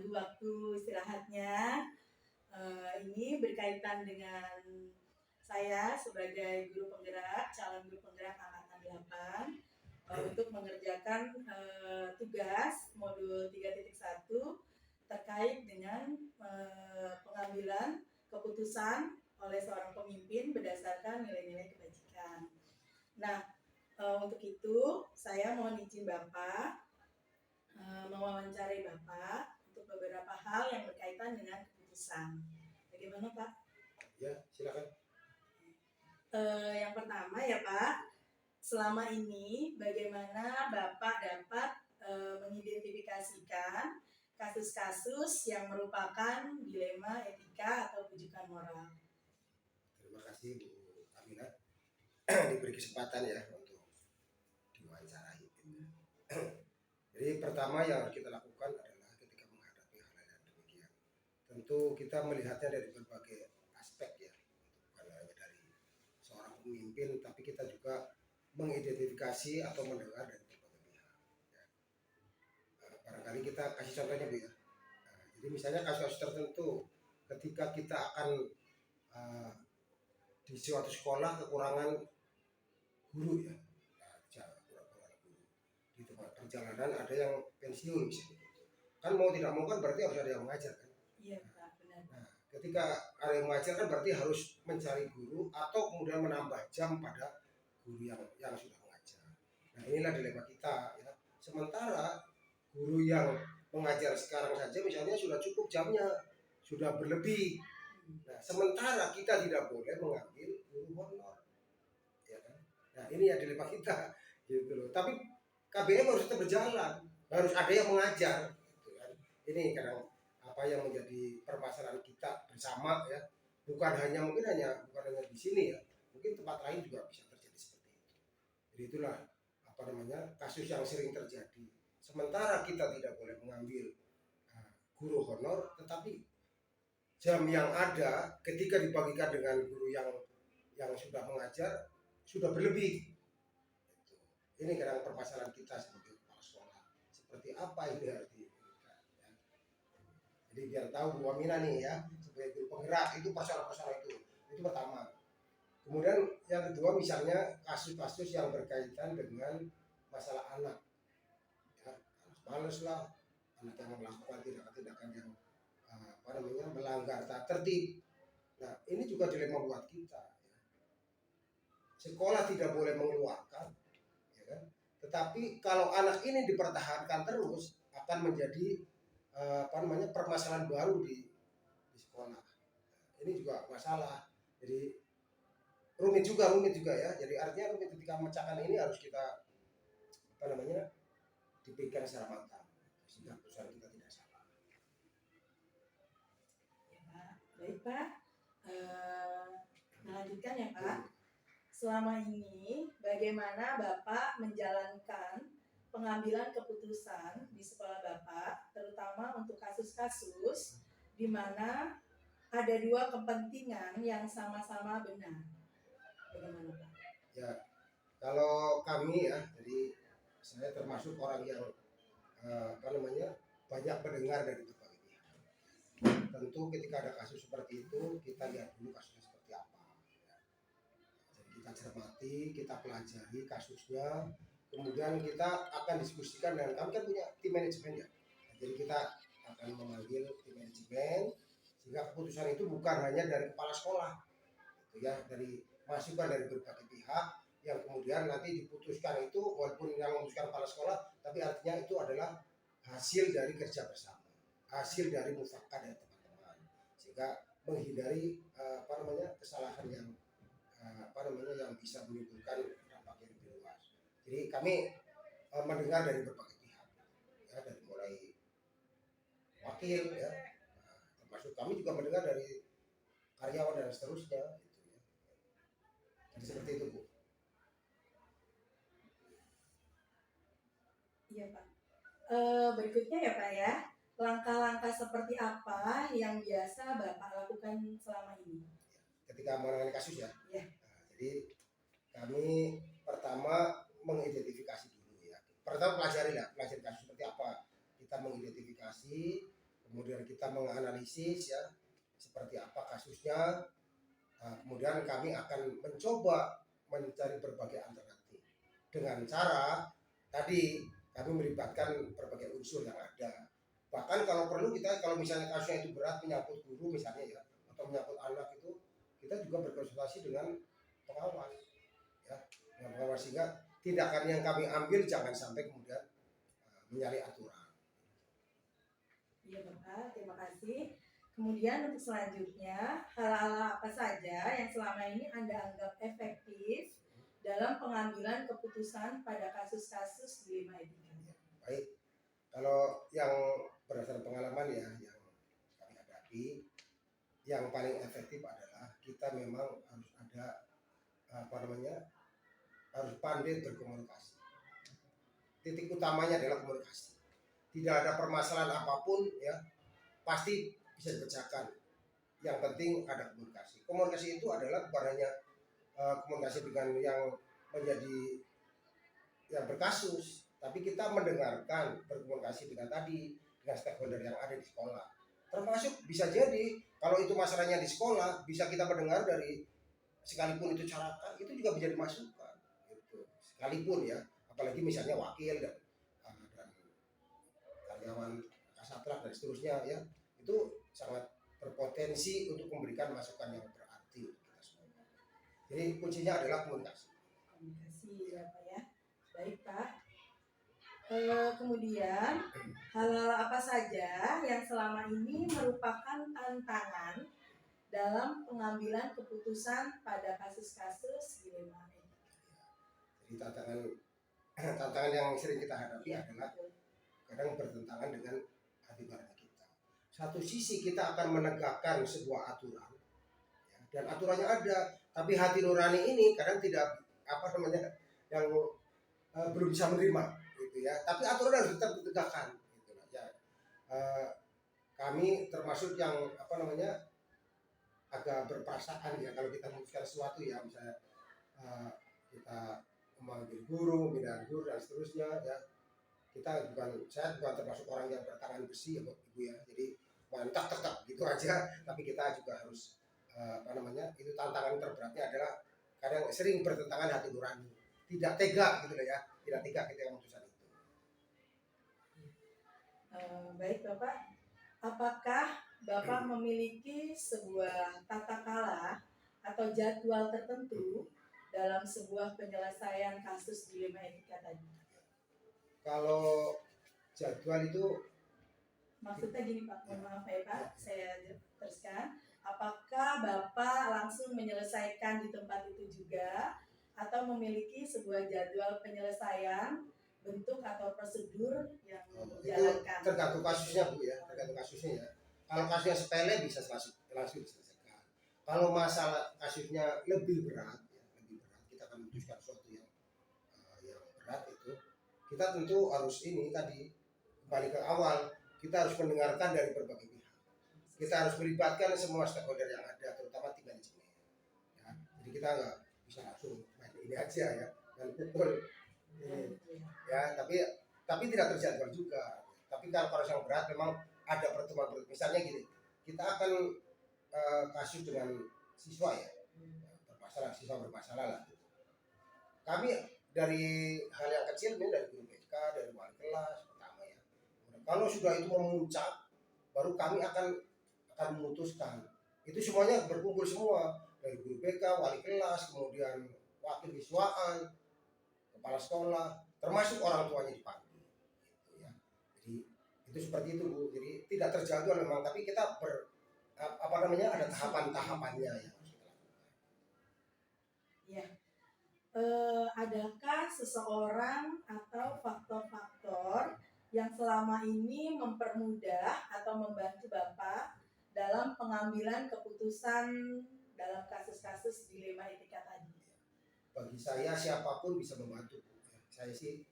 mengganggu waktu istirahatnya. Ini berkaitan dengan saya sebagai guru penggerak, calon guru penggerak angkatan 8 untuk mengerjakan tugas modul 3.1 terkait dengan pengambilan keputusan oleh seorang pemimpin berdasarkan nilai-nilai kebajikan. Nah, untuk itu saya mohon izin Bapak mewawancarai Bapak untuk beberapa hal yang berkaitan dengan keputusan. Bagaimana Pak? Ya, silakan. Yang pertama ya Pak, selama ini bagaimana Bapak dapat mengidentifikasikan kasus-kasus yang merupakan dilema etika atau bujukan moral? Terima kasih Bu Aminah diberi kesempatan ya untuk diwawancarai. Jadi pertama yang harus kita lakukan adalah ketika menghadapi hal yang demikian, tentu kita melihatnya dari berbagai aspek ya, bukan hanya dari seorang pemimpin, tapi kita juga mengidentifikasi atau mendengar dari berbagai pihak. Ya. Barangkali kita kasih contohnya Bu ya. Jadi misalnya kasus-kasus tertentu ketika kita akan di suatu sekolah kekurangan guru ya, kekurangan guru di tempat perjalanan ada yang pensiun misalnya, kan mau tidak mau kan berarti harus ada yang mengajar kan. Iya Pak, benar. Nah, ketika ada yang mengajar kan berarti harus mencari guru atau kemudian menambah jam pada guru yang sudah mengajar. Nah inilah dilema kita ya. Sementara guru yang mengajar sekarang saja misalnya sudah cukup jamnya, sudah berlebih. Nah, sementara kita tidak boleh mengambil guru honor, ya kan? Nah, ini ya dilema kita, gitu loh. Tapi KBM harus tetap berjalan, harus ada yang mengajar, gitu kan? Ini kadang apa yang menjadi permasalahan kita bersama ya, bukan hanya di sini ya, mungkin tempat lain juga bisa terjadi seperti itu. Jadi itulah apa namanya kasus yang sering terjadi. Sementara kita tidak boleh mengambil guru honor, tetapi jam yang ada ketika dibagikan dengan guru yang sudah mengajar sudah berlebih. Ini kadang permasalahan kita sebagai kepala sekolah. Seperti apa ini harus diberikan. Ya. Jadi biar tahu Bu Aminah nih ya, sebagai guru penggerak itu persoalan-persoalan itu pertama. Kemudian yang kedua misalnya kasus-kasus yang berkaitan dengan masalah anak. Ya, anak males lah, anak yang melakukan tindakan-tindakan yang melanggar tata tertib. Nah ini juga dilema buat kita ya. Sekolah tidak boleh mengeluarkan ya kan? Tetapi kalau anak ini dipertahankan terus akan menjadi permasalahan baru di sekolah. Ini juga masalah, jadi rumit juga ya. Jadi artinya rumit ketika memecahkan ini harus kita dipikirkan secara matang sehingga keputusan kita tidak salah. Baik Pak, melanjutkan ya Pak. Selama ini bagaimana Bapak menjalankan pengambilan keputusan di sekolah Bapak, terutama untuk kasus-kasus di mana ada dua kepentingan yang sama-sama benar? Bagaimana Pak? Ya, kalau kami ya, jadi saya termasuk orang yang banyak mendengar dari berbagai pihak. Tentu ketika ada kasus seperti itu kita lihat dulu kasusnya seperti apa ya. Jadi kita cermati, kita pelajari kasusnya, kemudian kita akan diskusikan dengan kami kan punya tim manajemen ya. Jadi kita akan memanggil tim manajemen sehingga keputusan itu bukan hanya dari kepala sekolah gitu ya, dari masukan dari berbagai pihak yang kemudian nanti diputuskan itu walaupun yang memutuskan kepala sekolah tapi artinya itu adalah hasil dari kerja bersama, hasil dari mufakat dari teman-teman sehingga menghindari kesalahan yang yang bisa menimbulkan dampak yang lebih luas. Jadi kami mendengar dari berbagai pihak ya, dari mulai wakil ya, termasuk kami juga mendengar dari karyawan dan seterusnya gitu ya. Jadi seperti itu Bu. Iya Pak. Berikutnya ya Pak ya, langkah-langkah seperti apa yang biasa Bapak lakukan selama ini ketika menangani kasus ya? Ya. Nah, jadi kami pertama mengidentifikasi dulu ya. Pertama pelajari kasus seperti apa. Kita mengidentifikasi, kemudian kita menganalisis ya seperti apa kasusnya. Kemudian kami akan mencoba mencari berbagai alternatif dengan cara tadi kami melibatkan berbagai unsur yang ada. Bahkan kalau perlu kita kalau misalnya kasusnya itu berat menyangkut guru misalnya ya atau menyangkut anak itu kita juga berkonsultasi dengan pengawas ya dengan pengawas sehingga tindakan yang kami ambil jangan sampai kemudian menyalahi aturan. Iya Bapak, terima kasih. Kemudian untuk selanjutnya, hal-hal apa saja yang selama ini Anda anggap efektif dalam pengambilan keputusan pada kasus-kasus dilema etika? Baik, kalau yang berdasarkan pengalaman ya yang kami hadapi, yang paling efektif adalah kita memang harus ada harus pandai berkomunikasi. Titik utamanya adalah komunikasi. Tidak ada permasalahan apapun ya pasti bisa dipecahkan. Yang penting ada komunikasi. Komunikasi itu adalah bukan hanya komunikasi dengan yang menjadi yang berkasus, tapi kita mendengarkan berkomunikasi dengan stakeholder yang ada di sekolah. Termasuk bisa jadi kalau itu masalahnya di sekolah bisa kita mendengar dari sekalipun itu caraka itu juga bisa dimasukkan gitu. Sekalipun ya, apalagi misalnya wakil dan karyawan kasatrak dan seterusnya ya itu sangat berpotensi untuk memberikan masukan yang berarti untuk kita semua. Jadi kuncinya adalah komunikasi. Komunikasi ya Pak ya. Baik Pak. Kemudian hal-hal apa saja yang selama ini merupakan tantangan dalam pengambilan keputusan pada kasus-kasus dilema etika? Jadi tantangan yang sering kita hadapi adalah kadang bertentangan dengan hati nurani kita. Satu sisi kita akan menegakkan sebuah aturan ya, dan aturannya ada, tapi hati nurani ini kadang tidak yang belum bisa menerima gitu ya. Tapi aturan harus tetap ditegakkan gitu ya. Kami termasuk yang agak berperasaan ya kalau kita memutuskan sesuatu ya misalnya kita memanggil guru, meminta guru dan seterusnya ya. Saya bukan termasuk orang yang bertangan besi ya Ibu ya. Jadi mantap tetap gitu aja, tapi kita juga harus itu tantangan terberatnya adalah kadang sering bertentangan hati nurani. Tidak tega gitu ya, tidak tega ketika memutuskan itu. Baik Bapak, apakah Bapak memiliki sebuah tata cara atau jadwal tertentu dalam sebuah penyelesaian kasus dilema etika tadi? Kalau jadwal itu maksudnya gini Pak, mohon maaf ya Pak, saya teruskan. Apakah Bapak langsung menyelesaikan di tempat itu juga atau memiliki sebuah jadwal penyelesaian, bentuk atau prosedur yang dijalankan? Itu tergantung kasusnya Bu ya, tergantung kasusnya ya. Kalau kasusnya sepele bisa langsung diselesaikan. Kalau masalah kasusnya lebih berat, kita akan memutuskan sesuatu yang berat itu. Kita tentu harus kembali ke awal, kita harus mendengarkan dari berbagai pihak. Kita harus melibatkan semua stakeholder yang ada, terutama tim manajemen. Ya, jadi kita nggak bisa langsung main ini aja ya, dan pukul. Ya, tapi tidak terjadwal juga. Tapi kalau yang berat memang ada pertemuan. Misalnya gini, kita akan kasus dengan siswa ya, siswa bermasalah lah. Kami dari hal yang kecil ini dari guru BK, dari wali kelas pertama ya. Kalau sudah itu memuncak, baru kami akan memutuskan. Itu semuanya berkumpul semua dari guru BK, wali kelas, kemudian wakil siswaan, kepala sekolah, termasuk orang tuanya dipanggil. Gitu ya. Jadi itu seperti itu Bu. Jadi tidak terjadwal memang, tapi kita ada tahapan-tahapannya ya. Ya. Adakah seseorang atau faktor-faktor yang selama ini mempermudah atau membantu Bapak dalam pengambilan keputusan dalam kasus-kasus dilema etika tadi? Bagi saya siapapun bisa membantu. Saya sih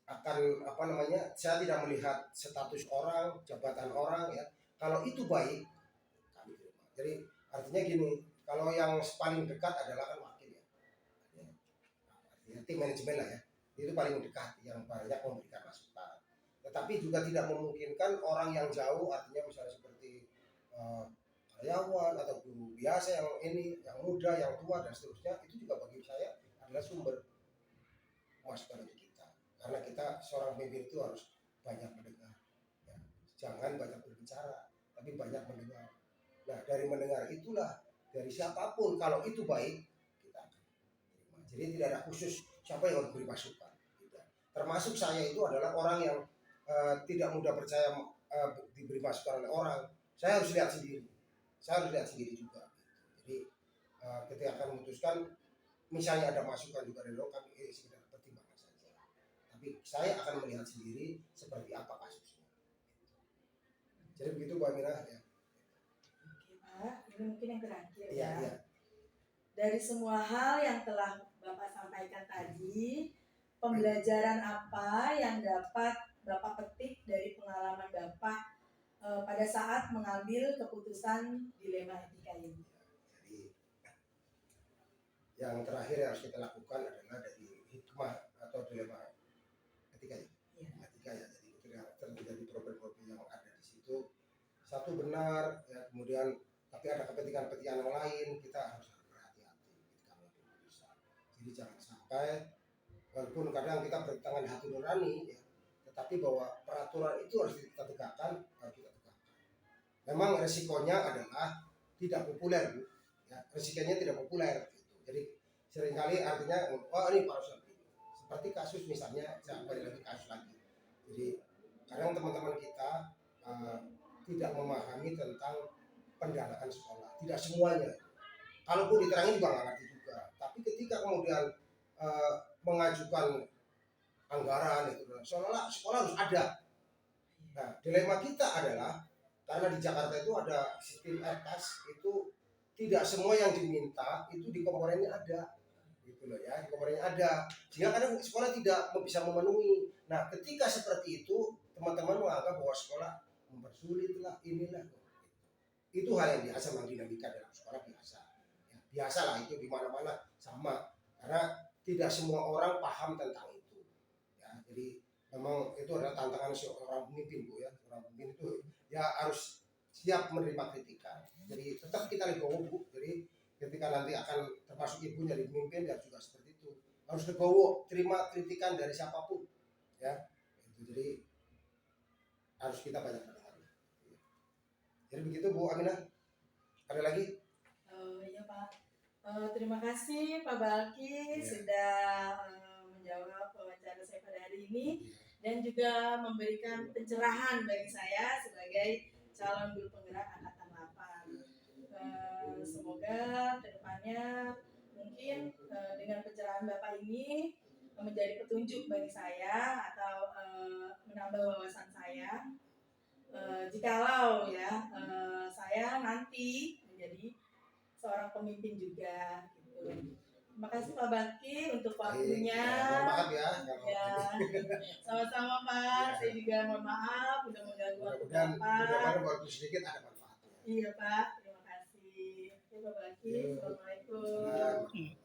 akan saya tidak melihat status orang, jabatan orang ya. Kalau itu baik, kami terima. Jadi artinya gini, kalau yang paling dekat adalah kan tim manajemen lah ya, itu paling dekat yang banyak memberikan masukan. tetapi juga tidak memungkinkan orang yang jauh, artinya misalnya seperti karyawan atau guru biasa yang yang muda, yang tua dan seterusnya, itu juga bagi saya adalah sumber masukan untuk kita. Karena kita seorang pemimpin itu harus banyak mendengar, ya. Jangan banyak berbicara, tapi banyak mendengar. Nah, dari mendengar itulah, dari siapapun, kalau itu baik, kita akan terima. Jadi tidak ada khusus siapa yang harus beri masukan. Tidak. Termasuk saya itu adalah orang yang tidak mudah percaya diberi masukan oleh orang. Saya harus lihat sendiri. Saya harus lihat sendiri juga. Jadi ketika akan memutuskan, misalnya ada masukan juga dari orang, kami sekedar pertimbangan saja. Tapi saya akan melihat sendiri seperti apa kasusnya. Jadi begitu Bu Aminah ya. Oke Pak, ini mungkin yang terakhir Iya, ya. iya. Dari semua hal yang telah Bapak sampaikan tadi, pembelajaran apa yang dapat Bapak petik dari pengalaman Bapak pada saat mengambil keputusan dilema etika ini? Jadi yang terakhir yang harus kita lakukan adalah dari hikmah atau dilema etika ya. Iya. Etika ya. Jadi ketika terjadi problem-problem yang ada di situ, satu benar ya, kemudian tapi ada kepentingan-kepentingan yang lain, kita harus berhati-hati ketika mengambil keputusan. Jadi jangan sampai, walaupun kadang kita bertangan hati nurani ya, tetapi bahwa peraturan itu harus kita tegakkan, harus kita tegakkan. Memang resikonya adalah tidak populer, Bu. Ya, resikonya tidak populer. Gitu. Jadi seringkali artinya, oh ini harus seperti kasus misalnya, saya kembali lagi kasus lagi. Jadi kadang teman-teman kita tidak memahami tentang pendanaan sekolah, tidak semuanya. Kalaupun diterangin juga nggak ngerti juga. Tapi ketika kemudian mengajukan anggaran itu, seolah-olah sekolah harus ada. Nah, dilema kita adalah karena di Jakarta itu ada sistem RKAS, itu tidak semua yang diminta itu di komponennya ada, gitu loh ya, di komponennya ada. Sehingga kadang sekolah tidak bisa memenuhi. Nah, ketika seperti itu, teman-teman menganggap bahwa sekolah mempersulit lah, inilah. Itu hal yang biasa, memang dinamika dalam sekolah biasa. Ya, biasalah itu di mana-mana sama. Karena tidak semua orang paham tentang itu. Ya, jadi memang itu adalah tantangan seorang pemimpin, Bu ya. Seorang pemimpin itu ya harus siap menerima kritikan. Jadi tetap kita legowo, Bu. Jadi ketika nanti akan termasuk ibu jadi pemimpin ya juga seperti itu. Harus legowo, terima kritikan dari siapapun. Ya. Itu jadi harus kita banyak mendengar. Jadi begitu Bu Aminah. Ada lagi? Iya Pak. Terima kasih Pak Balki sudah menjawab wawancara saya pada hari ini dan juga memberikan pencerahan bagi saya sebagai calon guru penggerak angkatan 8. Semoga kedepannya mungkin dengan pencerahan Bapak ini menjadi petunjuk bagi saya atau menambah wawasan saya. Jikalau ya saya nanti menjadi seorang pemimpin juga gitu. Terima kasih Pak Bakti untuk waktunya. Mohon maaf ya. Ya, sama-sama Pak. Saya juga mohon maaf udah mengganggu waktu Bapak. Mudah-mudahan walaupun sedikit ada manfaatnya. Iya Pak, terima kasih. Oke Pak Bakti, assalamualaikum.